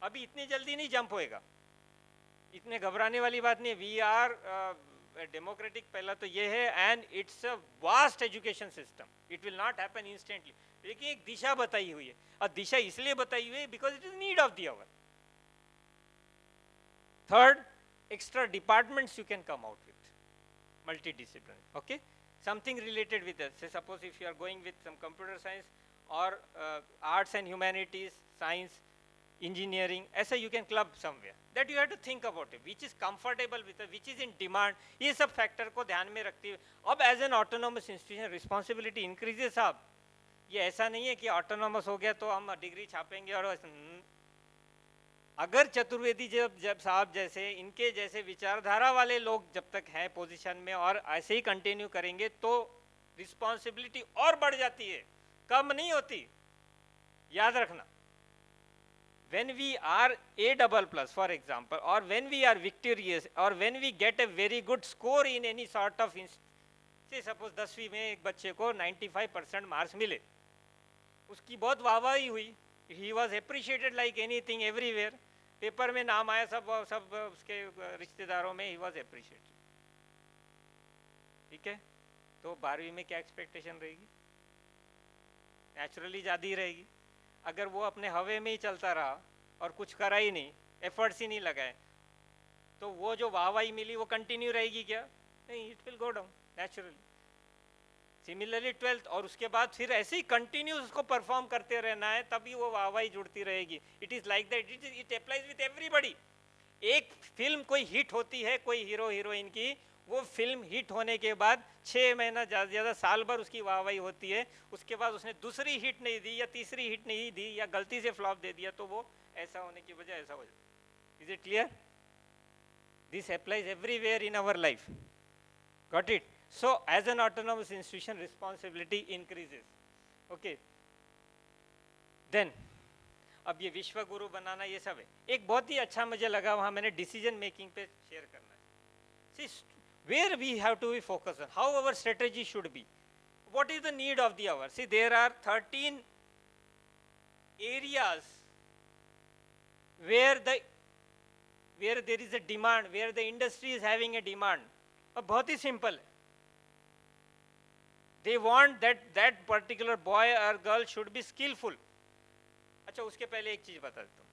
अभी इतनी जल्दी नहीं जंप होएगा, इतने घबराने वाली बात नहीं है। वी आर डेमोक्रेटिक, पहला तो ये है, and it's a vast education system, it will not happen instantly. लेकिन एक दिशा बताई हुई है, और दिशा इसलिए बताई हुई है because it is need of the hour. Third, extra departments you can come out with, multidisciplinary, okay, something related with that. Say suppose if you are going with some computer science or arts and humanities, science, engineering, ऐसा you can club somewhere, that you have to think about it, which is comfortable with it, which is in demand, ये सब factor को ध्यान में रखते हुए अब as an autonomous institution responsibility increases। साहब ये ऐसा नहीं है कि autonomous हो गया तो हम डिग्री छापेंगे और अगर चतुर्वेदी जब साहब जैसे इनके जैसे विचारधारा वाले लोग जब तक हैं पोजीशन में और ऐसे ही कंटिन्यू करेंगे तो रिस्पॉन्सिबिलिटी और बढ़ जाती है, कम नहीं होती, याद रखना। when we are A++ for example, or when we are victorious, or when we get a very good score in any sort of say suppose 10वीं में एक बच्चे को 95% मार्क्स मिले, उसकी बहुत वाहवाही हुई, he was appreciated like anything everywhere, paper में नाम आया, सब उसके रिश्तेदारों में, ही वॉज अप्रिशिएटेड, ठीक है। तो 12वीं में क्या एक्सपेक्टेशन रहेगी? नेचुरली ज़्यादा ही रहेगी। अगर वो अपने हवे में ही चलता रहा और कुछ करा ही नहीं, एफर्ट्स ही नहीं लगाए, तो वो जो वाहवाही मिली वो कंटिन्यू रहेगी क्या? नहीं, it will go down naturally. Similarly 12th, और उसके बाद फिर ऐसे ही कंटिन्यूस उसको परफॉर्म करते रहना है, तभी वो वाहवाही जुड़ती रहेगी। It is like that, it applies with everybody. एक फिल्म कोई हिट होती है कोई हीरो हीरोइन की, वो फिल्म हिट होने के बाद 6 महीना ज़्यादा से ज़्यादा साल भर उसकी वाहवाही होती है, उसके बाद उसने दूसरी हिट नहीं दी या तीसरी हिट नहीं दी या गलती से फ्लॉप दे दिया तो वो ऐसा होने की वजह ऐसा हो जाता। Is it clear? This applies everywhere in our life. Got it? So as an autonomous institution responsibility increases, okay, then अब ये विश्व गुरु बनाना ये सब है। एक बहुत ही अच्छा मुझे लगा वहाँ मैंने डिसीजन मेकिंग पे शेयर करना है। See where we have to be focused on, how our strategy should be, what is the need of the hour. See there are 13 areas where there is a demand, where the industry is having a demand। अब बहुत ही simple है, they want that particular boy or girl should be skillful। अच्छा उसके पहले एक चीज बता देता हूँ,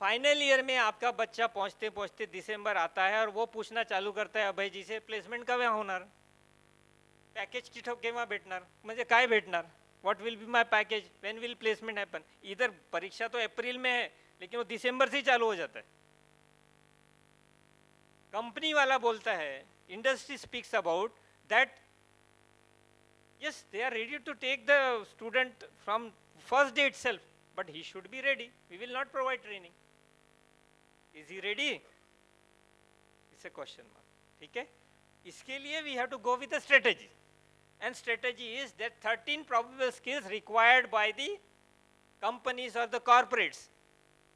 फाइनल ईयर में आपका बच्चा पहुंचते पहुंचते दिसंबर आता है और वो पूछना चालू करता है अभय जी से प्लेसमेंट कवा होणार, पॅकेज केव्हा भेटणार, म्हणजे काय भेटणार, what will be my package, when will placement happen. इधर परीक्षा तो अप्रैल में है लेकिन वो दिसंबर से ही चालू हो जाता है। कंपनी वाला बोलता है, industry speaks about that yes they are ready to take the student from first day itself, but he should be ready, we will not provide training। is he ready? it's a question mark, ठीक है। इसके लिए we have to go with a strategy, and strategy is that 13 probable skills required by the companies or the corporates,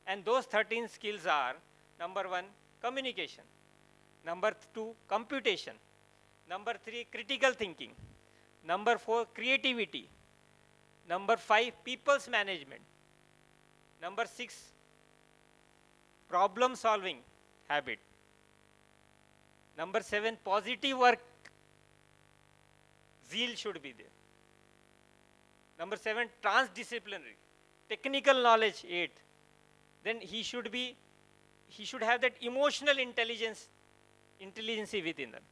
and those 13 skills are: number 1 communication, number 2 computation, number 3 critical thinking, number 4 creativity, number 5 people's management, number 6 problem solving habit, number 7 positive work zeal should be there, number 7 transdisciplinary technical knowledge 8, then he should have that emotional intelligence within them,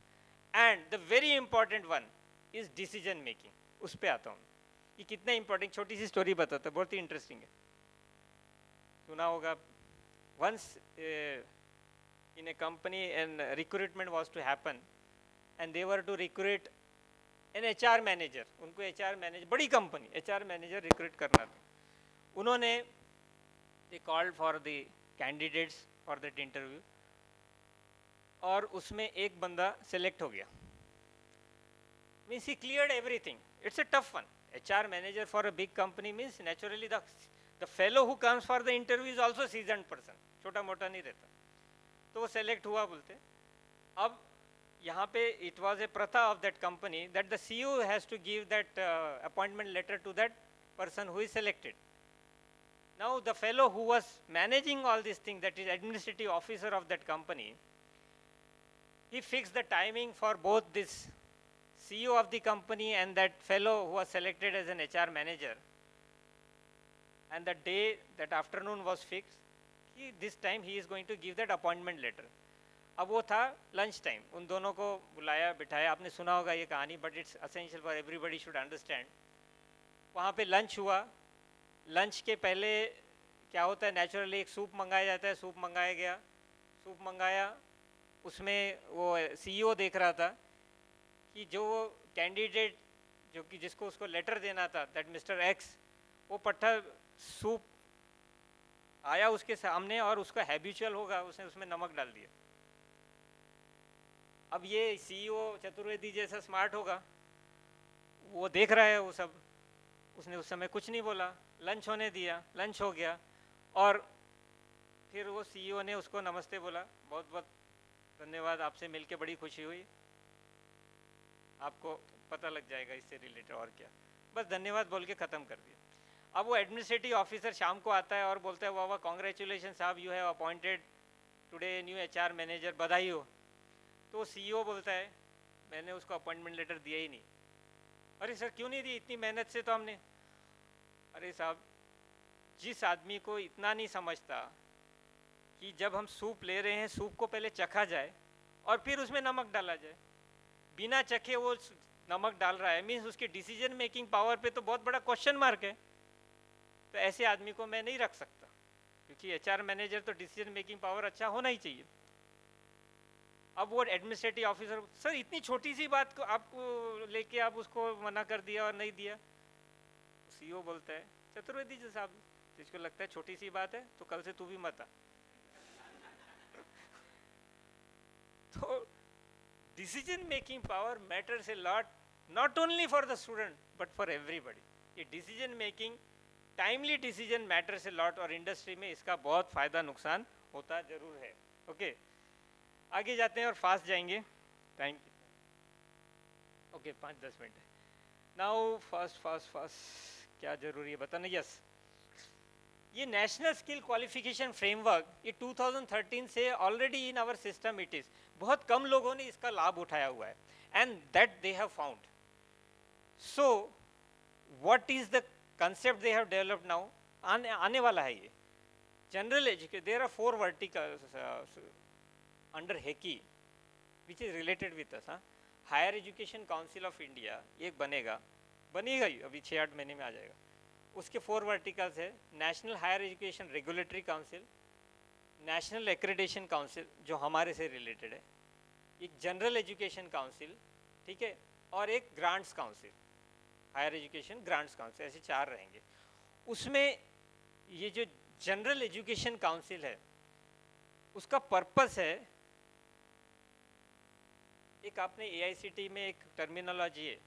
and the very important one is decision making. उस पर आता हूँ, ये कितना important, छोटी सी story बताता है, बहुत ही इंटरेस्टिंग है, सुना होगा। Once in a company and recruitment was to happen and they were to recruit an HR manager. उनको एचआर मैनेजर, बड़ी कंपनी एचआर मैनेजर रिक्रूट करना था। उन्होंने they called for the candidates for that interview, और उसमें एक बंदा select हो गया। means he cleared everything, it's a tough one। HR manager for a big company means naturally the fellow who comes for the interview is also seasoned person, छोटा मोटा नहीं रहता। तो वो सेलेक्ट हुआ बोलते। अब यहाँ पे it was a प्रथा of that company that the CEO has to give that appointment letter to that person who is selected। Now the fellow who was managing all these things, that is administrative officer of that company, he fixed the timing for both this CEO of the company and that fellow who was selected as an HR manager. And the day, that afternoon was fixed, this time he is going to give that appointment letter. अब वो था lunch time, उन दोनों को बुलाया बिठाया, आपने सुना होगा ये कहानी, but it's essential for everybody should understand. वहाँ पे लंच हुआ. लंच के पहले क्या होता है, नेचुरली एक सूप मंगाया जाता है. सूप मंगाया गया, सूप मंगाया, उसमें वो सीईओ देख रहा था कि जो कैंडिडेट जो कि जिसको उसको लेटर देना था, दैट मिस्टर एक्स, वो पट्टा सूप आया उसके सामने और उसका हैबिचुअल होगा, उसने उसमें नमक डाल दिया. अब ये सीईओ चतुर्वेदी जैसा स्मार्ट होगा, वो देख रहा है वो सब, उसने उस समय कुछ नहीं बोला. लंच होने दिया, लंच हो गया, और फिर वो सीईओ ने उसको नमस्ते बोला, बहुत बहुत धन्यवाद, आपसे मिलके बड़ी खुशी हुई, आपको पता लग जाएगा इससे रिलेटेड और क्या, बस धन्यवाद बोल के ख़त्म कर दिया. अब वो एडमिनिस्ट्रेटिव ऑफिसर शाम को आता है और बोलता है, वाह वाह, कॉन्ग्रेचुलेशन साहब, you have appointed today new HR manager, बधाई हो. तो सीईओ बोलता है, मैंने उसको अपॉइंटमेंट लेटर दिया ही नहीं. अरे सर क्यों नहीं दी, इतनी मेहनत से तो हमने. अरे साहब, जिस आदमी को इतना नहीं समझता कि जब हम सूप ले रहे हैं, सूप को पहले चखा जाए और फिर उसमें नमक डाला जाए, बिना चखे वो नमक डाल रहा है, मीन्स उसकी डिसीजन मेकिंग पावर पे तो बहुत बड़ा क्वेश्चन मार्क है. तो ऐसे आदमी को मैं नहीं रख सकता, क्योंकि एचआर मैनेजर तो डिसीजन मेकिंग पावर अच्छा होना ही चाहिए. अब वो एडमिनिस्ट्रेटिव ऑफिसर, सर इतनी छोटी सी बात को आपको लेके आप उसको मना कर दिया और नहीं दिया. सीईओ बोलता है, चतुर्वेदी जी साहब, जिसको लगता है छोटी सी बात है तो कल से तू भी मत आ. तो decision making power matters a lot, not only for the student but for everybody. ये decision making, timely decision matters a lot, और इंडस्ट्री में इसका बहुत फ़ायदा नुकसान होता जरूर है. ओके, आगे जाते हैं और फास्ट जाएंगे. Thank you. Okay, 5-10 minute. Now fast fast fast क्या जरूरी है बताना. यस, ये नेशनल स्किल क्वालिफिकेशन फ्रेमवर्क, ये 2013 से already in our system it is. बहुत कम लोगों ने इसका लाभ उठाया हुआ है, and that they have found. So what is the concept they have developed now, आने वाला है ये general education. There are 4 verticals under हेकी which is related with us. Higher education council of India एक बनेगा ही, अभी 6-8 महीने में आ जाएगा. उसके 4 वर्टिकल्स है, national higher education regulatory council, national accreditation council जो हमारे से रिलेटेड है, एक जनरल एजुकेशन काउंसिल, ठीक है, और एक grants council, higher education grants council, ऐसे 4 रहेंगे. उसमें ये जो जनरल एजुकेशन काउंसिल है, उसका पर्पस है, एक आपने AICT में एक टर्मिनोलॉजी है,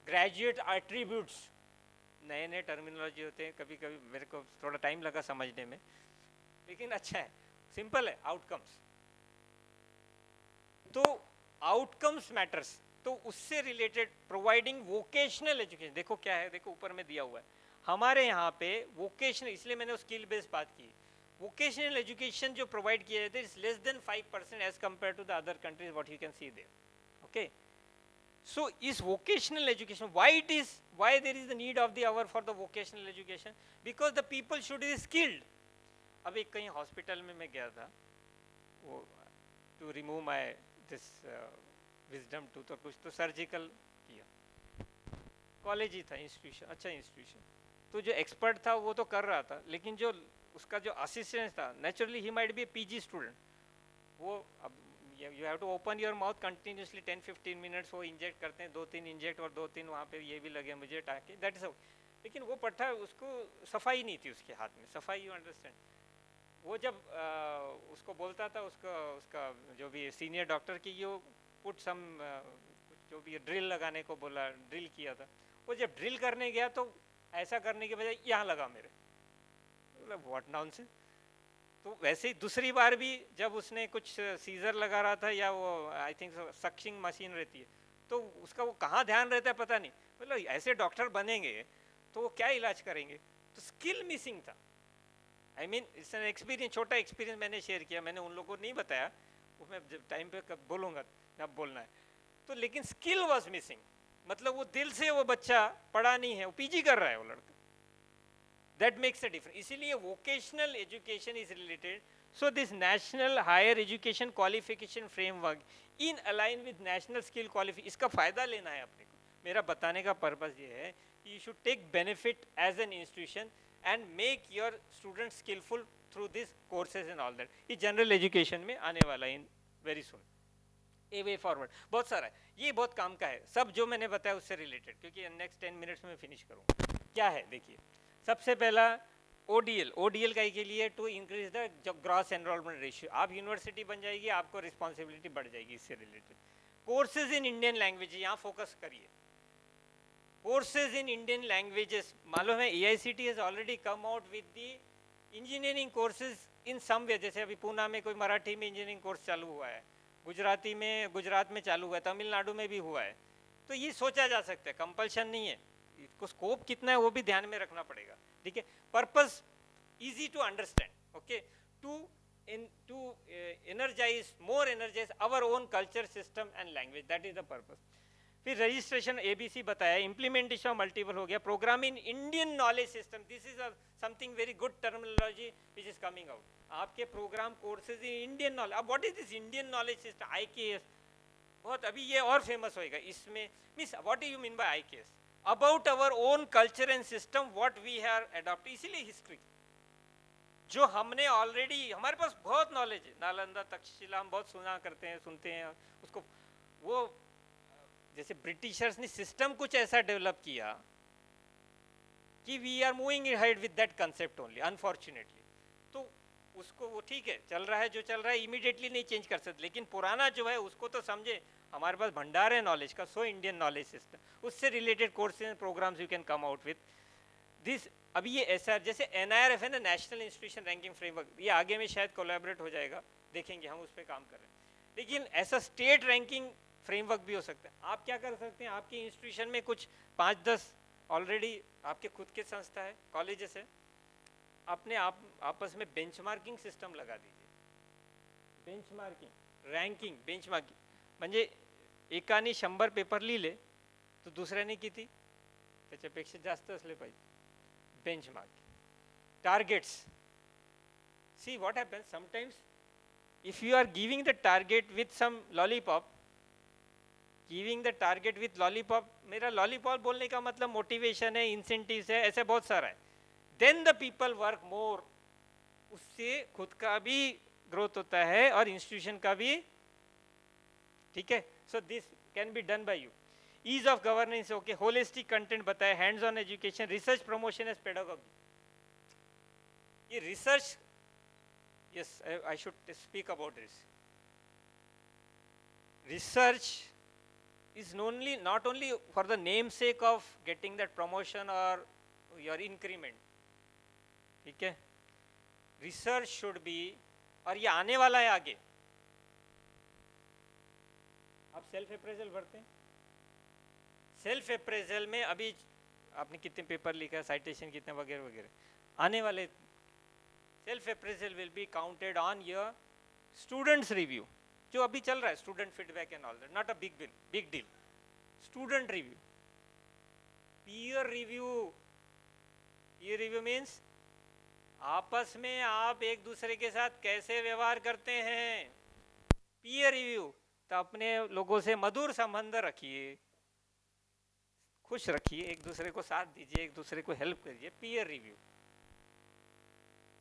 ग्रेजुएट एट्रीब्यूट्स. नए नए टर्मिनोलॉजी होते हैं, कभी कभी मेरे को थोड़ा टाइम लगा समझने में, लेकिन अच्छा है, सिंपल है. आउटकम्स, तो आउटकम्स मैटर्स, तो उससे रिलेटेड प्रोवाइडिंग वोकेशनल एजुकेशन. देखो क्या है, देखो ऊपर में दिया हुआ है हमारे यहाँ पे वोकेशनल, इसलिए मैंने स्किल बेस्ड बात की. वोकेशनल एजुकेशन जो प्रोवाइड किया जाता है is less than 5% as compare to the other countries, what you can see there. Okay, so इस vocational education, why there is the need of the hour for the vocational education, because the people should be skilled. अब एक कहीं hospital में मैं गया था, वो to remove my this wisdom tooth और कुछ, तो सर्जिकल किया. कॉलेज ही था, इंस्टीट्यूशन, अच्छा इंस्टीट्यूशन. तो जो एक्सपर्ट था वो तो कर रहा था, लेकिन जो उसका जो असिस्टेंट था, naturally he might be a PG student. वो अब you have to open your mouth continuously 10-15 minutes, वो इंजेक्ट करते हैं, 2-3 इंजेक्ट और 2-3 वहाँ पे ये भी लगे मुझे टाँके, दैट इज. लेकिन वो पट्टा, उसको सफाई नहीं थी उसके हाथ में, सफाई, यू अंडरस्टैंड. वो जब उसको बोलता था, उसका जो भी सीनियर डॉक्टर की, यू पुट सम, जो भी ड्रिल लगाने को बोला, ड्रिल किया था. वो जब ड्रिल करने गया तो ऐसा करने के बजाय यहाँ लगा मेरे, मतलब व्हाट नॉनसेंस. तो वैसे ही दूसरी बार भी जब उसने कुछ सीजर लगा रहा था, या वो आई थिंक सक्शिंग मशीन रहती है, तो उसका वो कहाँ ध्यान रहता है पता नहीं. मतलब ऐसे डॉक्टर बनेंगे तो वो क्या इलाज करेंगे. तो स्किल मिसिंग था. I mean it's an experience, छोटा एक्सपीरियंस मैंने शेयर किया, मैंने उन लोगों को नहीं बताया, वो मैं जब टाइम पे कब बोलूँगा अब बोलना है तो। लेकिन स्किल वॉज मिसिंग, मतलब वो दिल से वो बच्चा पढ़ा नहीं है, वो पीजी कर रहा है वो लड़का, दैट मेक्स अ डिफरेंस। इसीलिए vocational education is related, so this national higher education qualification framework in align with national skill qualification, इसका फायदा लेना है अपने को। मेरा बताने का पर्पस ये है कि you should take benefit as an institution and make your student skillful through this courses and all that. ये जनरल एजुकेशन में आने वाला है in very soon, A way forward बहुत सारा है, ये बहुत काम का है सब जो मैंने बताया उससे रिलेटेड, क्योंकि नेक्स्ट 10 मिनट्स में फिनिश करूँगा। क्या है देखिए, सबसे पहला ओडीएल, ओडीएल का के लिए to increase the gross enrolment ratio. आप यूनिवर्सिटी बन जाएगी, आपको रिस्पॉन्सिबिलिटी बढ़ जाएगी इससे related. Courses in Indian language, यहाँ फोकस करिए, कोर्सेज इन इंडियन लैंग्वेजेस। मालूम है AICTE has already come out with the engineering courses in some way, जैसे अभी पूना में कोई मराठी में इंजीनियरिंग कोर्स चालू हुआ है, गुजराती में गुजरात में चालू हुआ है, तमिलनाडु में भी हुआ है, तो ये सोचा जा सकता है, कंपल्शन नहीं है, इसको स्कोप कितना है वो भी ध्यान में रखना पड़ेगा, ठीक है। Purpose easy to understand, okay, to energize, more energize our own culture system and language, that is the purpose. फिर रजिस्ट्रेशन ABC बताया, इम्प्लीमेंटेशन मल्टीपल हो गया, program in Indian knowledge system, this is something very good terminology which is coming out. आपके program courses in Indian knowledge, अब what is this Indian knowledge system, IKS, बहुत अभी ये और famous होएगा इसमें। Means what do you mean by IKS, about our own culture and system what we have adopt. इसीलिए history जो हमने ऑलरेडी, हमारे पास बहुत नॉलेज है, नालंदा तक्षशिला हम बहुत सुना करते हैं, सुनते हैं उसको, वो जैसे ब्रिटिशर्स ने सिस्टम कुछ ऐसा डेवलप किया कि we are moving head with that concept only, unfortunately. तो उसको वो ठीक है चल रहा है जो चल रहा है, इमीडिएटली नहीं चेंज कर सकते, लेकिन पुराना जो है उसको तो समझे, हमारे पास भंडार है नॉलेज का, सो इंडियन नॉलेज सिस्टम, उससे related courses programmes you can come out with this. अभी ये SR जैसे NIRF है ना, नेशनल इंस्टीट्यूशन रैंकिंग फ्रेमवर्क, ये आगे में शायद कोलैबोरेट हो जाएगा, देखेंगे, हम उस पर काम कर रहे हैं। लेकिन ऐसा स्टेट रैंकिंग फ्रेमवर्क भी हो सकता है। आप क्या कर सकते हैं, आपके इंस्टीट्यूशन में कुछ 5-10 ऑलरेडी आपके खुद के संस्था है, कॉलेजेस है, अपने आप आपस में बेंचमार्किंग सिस्टम लगा दीजिए। बेंचमार्किंग रँकिंग बेंचमार्किंग म्हणजे एकाने 100 पेपर लिहिले तर दुसऱ्याने किती, त्याच्यापेक्षा जास्त असले पाहिजे। Benchmark targets, see what happens sometimes, if you are giving the target with some lollipop, giving the target with lollipop, मेरा lollipop बोलने का मतलब मोटिवेशन है, इंसेंटिव्स है, ऐसे बहुत सारा है, then the people work more, उससे खुद का भी ग्रोथ होता है और इंस्टीट्यूशन का भी, ठीक है। so this can be done by you. Ease of governance, okay, holistic content बताया, hands on education, research promotion as pedagogy, ये research, yes, I should speak about this. Research is not only for the namesake of getting that promotion or your increment, ठीक है, research should be, और ये आने वाला है आगे। आप सेल्फ अप्रेजल भरते हैं, सेल्फ अप्रेजल में अभी आपने कितने पेपर लिखा, साइटेशन कितने वगैरह वगैरह, आने वाले self appraisal will be counted on your students review, जो अभी चल रहा है, student feedback and all that, not a big deal, student review, peer review. Peer review means आपस में आप एक दूसरे के साथ कैसे व्यवहार करते हैं। पीयर रिव्यू तो अपने लोगों से मधुर संबंध रखिए, खुश रखिए, एक दूसरे को साथ दीजिए, एक दूसरे को हेल्प करिए। Peer review.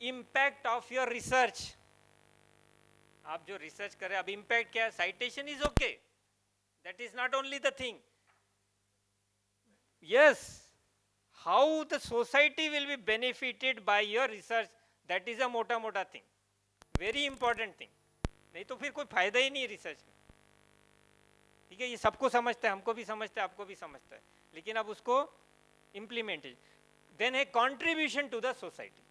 Impact of your research, आप जो रिसर्च करें, अब इम्पैक्ट क्या है, citation is okay, that is not only the thing, yes, how the society will be benefited by your research, that is a मोटा मोटा thing, very important thing, नहीं तो फिर कोई फायदा ही नहीं रिसर्च में, ठीक है। ये सबको समझता है, हमको भी समझता है, आपको भी समझता है, लेकिन अब उसको इम्प्लीमेंटेशन, देन है contribution to the society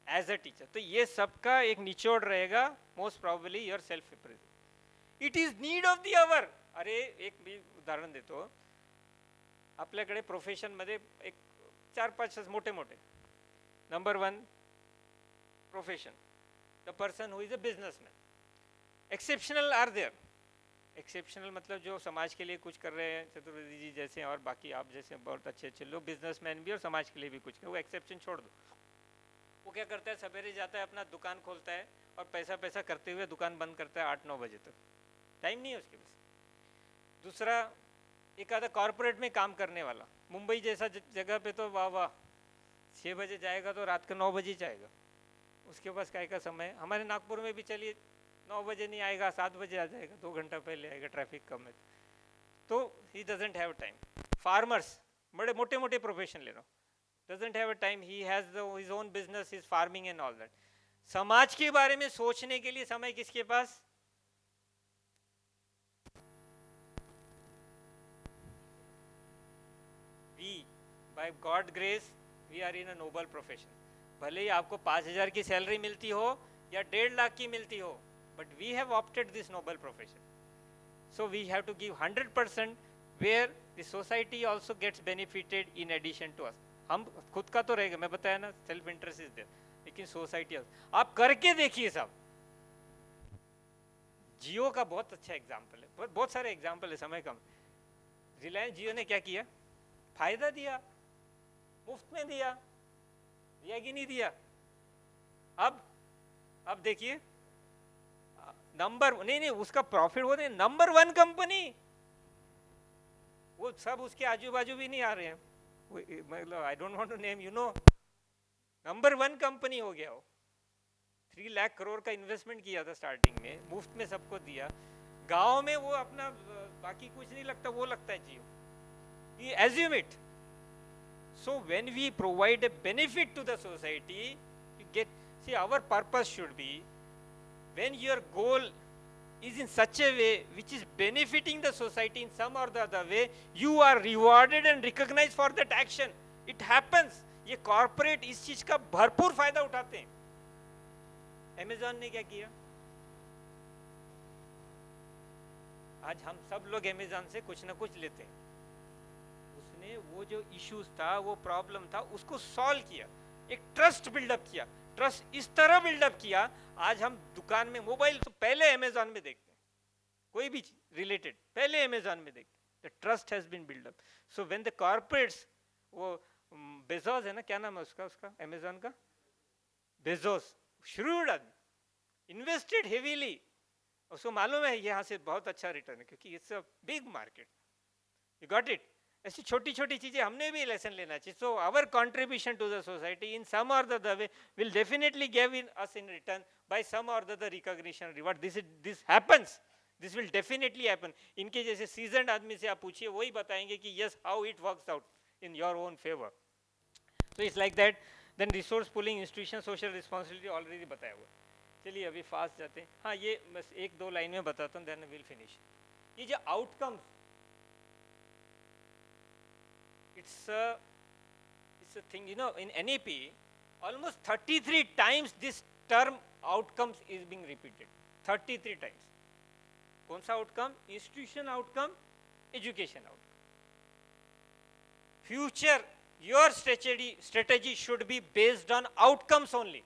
as a teacher, तो ये सबका एक निचोड़ रहेगा, most probably yourself appraisal. It is need of the hour. अरे एक मी उदाहरण देतो, आपल्याकडे प्रोफेशन मध्ये एक 4-5 मोठे मोठे, number 1 profession, the person who is a businessman. Exceptional are there. Exceptional मतलब जो समाज के लिए कुछ कर रहे हैं, चतुर्वेदी जी जैसे और बाकी आप जैसे बहुत अच्छे अच्छे लोग, बिजनेसमैन भी और समाज के लिए भी कुछ कर, वो एक्सेप्शन छोड़ दो। वो क्या करता है, सवेरे जाता है अपना दुकान खोलता है और पैसा पैसा करते हुए दुकान बंद करता है 8-9 बजे तक, टाइम नहीं है उसके पास। दूसरा, एक आधा कॉरपोरेट में काम करने वाला, मुंबई जैसा जगह पे तो वाह वाह 6 बजे जाएगा तो रात का 9 बजे जाएगा, उसके पास काय का समय। हमारे नागपुर में भी चलिए 9 बजे नहीं आएगा, 7 बजे आ जाएगा, 2 घंटा पहले आएगा, ट्रैफिक कम है तो he doesn't have time. Farmers, बड़े मोटे मोटे प्रोफेशन ले लो, doesn't have a time, he has his own business, his farming and all that. समाज के बारे में सोचने के लिए समय किसके पास? We by God grace we are in a noble profession. भले ही आपको 5,000 की सैलरी मिलती हो या 1.5 लाख की मिलती हो, but we have opted this noble profession, so we have to give 100% where the society also gets benefited in addition to us. हम खुद का तो रहेगा, मैं बताया ना, सेल्फ इंटरेस्ट इज देयर, लेकिन सोसाइटी आप करके देखिए साहब। जियो का बहुत अच्छा एग्जांपल है, बहुत सारे एग्जांपल है, समय कम। रिलायंस जियो ने क्या किया, फायदा दिया, मुफ्त में दिया कि नहीं दिया? अब देखिए नंबर नहीं उसका प्रॉफिट वो नहीं, नंबर 1 कंपनी, वो सब उसके आजू बाजू भी नहीं आ रहे हैं, मतलब I don't want to name, you know, number 1 company हो गया वो। 3 लाख करोड़ का इन्वेस्टमेंट किया था स्टार्टिंग में, मुफ्त में सबको दिया, गांव में वो अपना बाकी कुछ नहीं लगता, वो लगता है जियो, assume it. So when we provide a benefit to the society, you get, see our purpose should be, when your goal is in such a way which is benefiting the society in some or the other way, you are rewarded and recognized for that action. It happens. ये corporate इस चीज का भरपूर फायदा उठाते हैं। Amazon ने क्या किया, आज हम सब लोग अमेज़न से कुछ ना कुछ लेते हैं, उसने वो जो इश्यूज था, वो प्रॉब्लम था, उसको सॉल्व किया, एक ट्रस्ट बिल्डअप किया, ट्रस्ट इस तरह बिल्डअप किया, आज हम दुकान में मोबाइल तो पहले अमेज़न में देखते हैं, कोई भी रिलेटेड पहले अमेज़न में देखते हैं, the trust has been build up. So when the corporates, वो बेजोस है ना, क्या नाम है उसका अमेज़न का, बेजोस, श्रूड आदमी, इन्वेस्टेड हेवीली, उसको मालूम है यहाँ से बहुत अच्छा रिटर्न है, क्योंकि it's a big market, you got it. ऐसी छोटी छोटी चीजें हमने भी लेसन लेना चाहिए। So our contribution to the society in some or the way will definitely give in us in return by some or the recognition, reward. This happens, this will definitely happen. इनके जैसे seasoned आदमी से आप पूछिए, वही बताएंगे कि yes how it works out in your own favour. So it's like that. Then resource pooling institution, social responsibility already बताया हुआ। चलिए अभी फास्ट जाते हैं। हाँ, ये बस 1-2 लाइन में बताता हूँ, देन विल फिनिश। ये जो outcomes, it's a thing, you know, in NEP almost 33 times this term outcomes is being repeated, 33 times. कौन सा outcome? Institution outcome, education outcome. Future, your strategy should be based on outcomes only.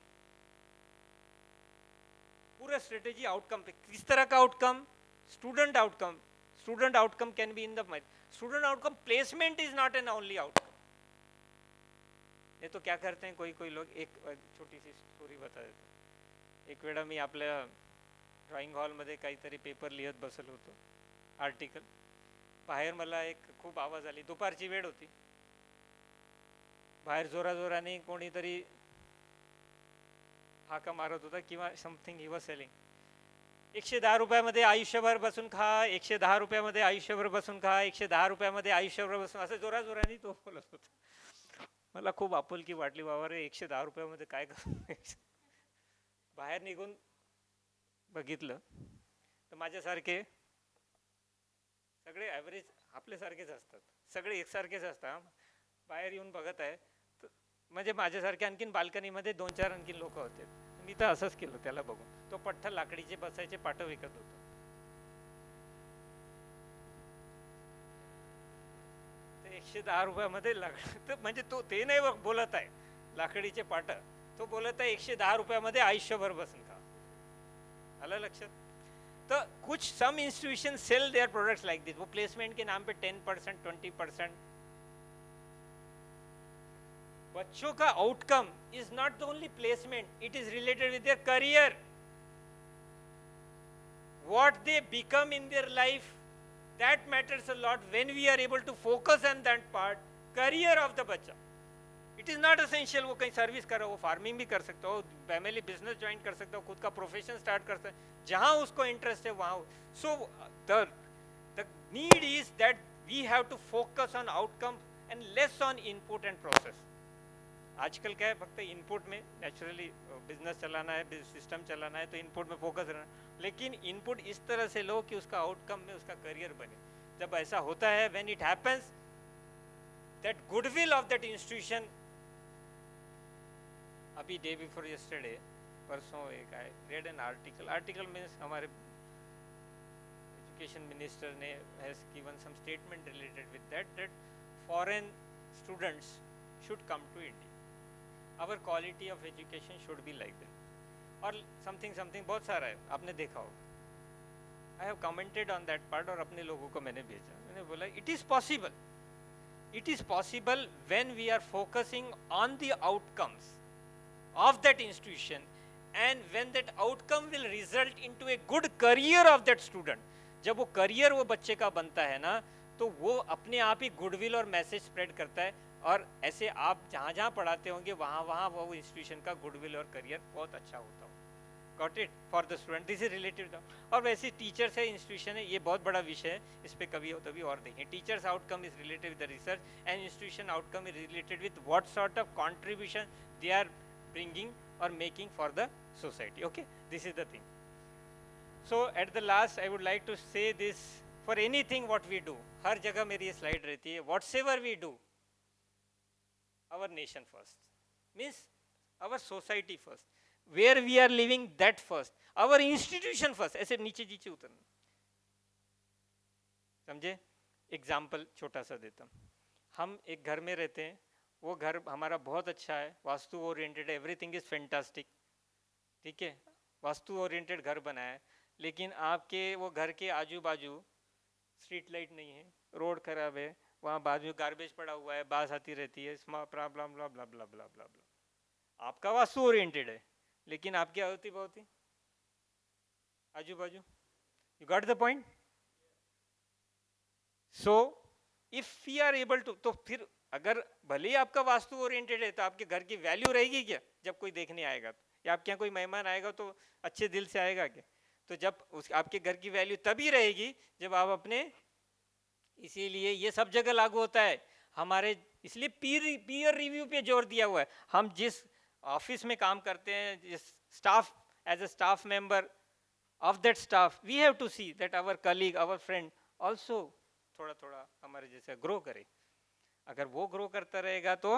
पूरा strategy outcome पे, किस तरह का outcome? Student outcome. Student outcome can be in the mind. Student outcome placement is not an only outcome. ये तो क्या करते हैं कोई लोग, एक छोटी सी स्टोरी बता देतो. एक वेळा मी आपल्या ड्रॉइंग हॉल मध्ये काहीतरी पेपर लिहत बसलो होतो, आर्टिकल. बाहेर मला एक खूप आवाज आली, दुपारची वेळ होती. बाहेर जोराजोराने कोणीतरी हाका मारत होता किंवा समथिंग ही वॉज सेलिंग. 110 रुपयामध्ये आयुष्यभर बसून खा, 110 रुपयामध्ये आयुष्यभर बसून खा, 110 रुपयामध्ये आयुष्यभर बसून, असं जोराजोराने तो बोलत होता. मला खूप आपुलकी वाटली, बाबा रे 110 रुपयामध्ये काय करू. बाहेर निघून बघितलं तर माझ्यासारखे सगळे ॲव्हरेज आपल्यासारखेच असतात, सगळे एकसारखेच असतात. बाहेर येऊन बघत आहे, म्हणजे माझ्यासारखे आणखीन बाल्कनीमध्ये 2-4 आणखीन लोक होते. मी तर असंच केलं त्याला बघून. तो पठ्ठ लाकडीचे बसायचे पाट विकत होतो. ते 110 रुपयामध्ये लाकड, म्हणजे तो ते नाही बोलत आहे लाकडीचे पाट, तो तो बोलत आहे 110 रुपयामध्ये आयुष्यभर बसून खा. आलं लक्षात? तर कुछ some institution sell their products like this. वो प्लेसमेंट के नाम पे 10%, 20%. बच्चों का outcome is not the only placement, it is related with their career. What they become in their life, that matters a lot when we are able to focus on that part. Career of the बच्चा, it is not essential वो कहीं service कर रहा हो, वो farming भी कर सकता हो, फैमिली बिजनेस ज्वाइन कर सकता हो, खुद का प्रोफेशन स्टार्ट कर सकता है, जहां उसको इंटरेस्ट है वहां. सो the need is that we have to focus on outcome and less on input and process. आजकल क्या है, फक्त इनपुट में नेचुरली बिजनेस चलाना है, सिस्टम चलाना है, तो इनपुट में फोकस रहना, लेकिन इनपुट इस तरह से लो कि उसका आउटकम में उसका करियर बने. जब ऐसा होता है, when it happens, that goodwill of that institution. अभी डे बिफोर यस्टरडे, परसों एक I read an article means हमारे एजुकेशन मिनिस्टर ने has given some statement related with that foreign students should come to India. Our quality of education should be like that. और something बहुत सारा है, आपने देखा होगा. I have commented on that part और अपने लोगों को मैंने भेजा. मैंने बोला it is possible. It is possible when we are focusing on the outcomes of that institution and when that outcome will result into a good career of that student. जब वो career वो बच्चे का बनता है ना, तो वो अपने आप ही गुडविल और मैसेज स्प्रेड करता है. और ऐसे आप जहाँ जहाँ पढ़ाते होंगे वहाँ वहाँ वो इंस्टीट्यूशन का गुडविल और करियर बहुत अच्छा होता हो. Got it for the student, this is related. और वैसे टीचर्स है, इंस्टीट्यूशन है, ये बहुत बड़ा विषय है, इस पर कभी हो तभी और देखें. Teachers outcome is related with the research and institution outcome is related with what sort of contribution they are bringing और making for the society. Okay, this is the thing. So at the last I would like to say this, for anything what we do, हर जगह मेरी ये slide रहती है, whatsoever we do, our nation first, means our society first, where we are living that first, our institution first. ऐसे नीचे नीचे उतरना. समझे? एग्जाम्पल छोटा सा देता हूँ. हम एक घर में रहते हैं, वो घर हमारा बहुत अच्छा है, vastu oriented, everything is fantastic. ठीक है, वास्तु ओरिएंटेड घर बना है, लेकिन आपके वो घर के आजू बाजू स्ट्रीट लाइट नहीं है, रोड खराब है, वहाँ बाद में गार्बेज पड़ा हुआ है, बास आती रहती है, प्रॉब्लम ब्ला ब्ला ब्ला ब्ला ब्ला. आपका वास्तु ओरिएंटेड है, लेकिन आपकी आदती बहुत ही आजू बाजू. You got the point? So if we are able to, तो फिर अगर भले ही आपका वास्तु ओरिएंटेड है, तो आपके घर की वैल्यू रहेगी क्या जब कोई देखने आएगा? तो या आपके यहाँ कोई मेहमान आएगा तो अच्छे दिल से आएगा क्या? तो जब आपके घर की वैल्यू तभी रहेगी जब आप अपने, इसीलिए ये सब जगह लागू होता है हमारे, इसलिए पीयर रिव्यू पे जोर दिया हुआ है. हम जिस ऑफिस में काम करते हैं, जिस staff, as a staff member of that staff, we have to see that our colleague, our friend also थोड़ा थोड़ा हमारे जैसे ग्रो करे. अगर वो ग्रो करता रहेगा तो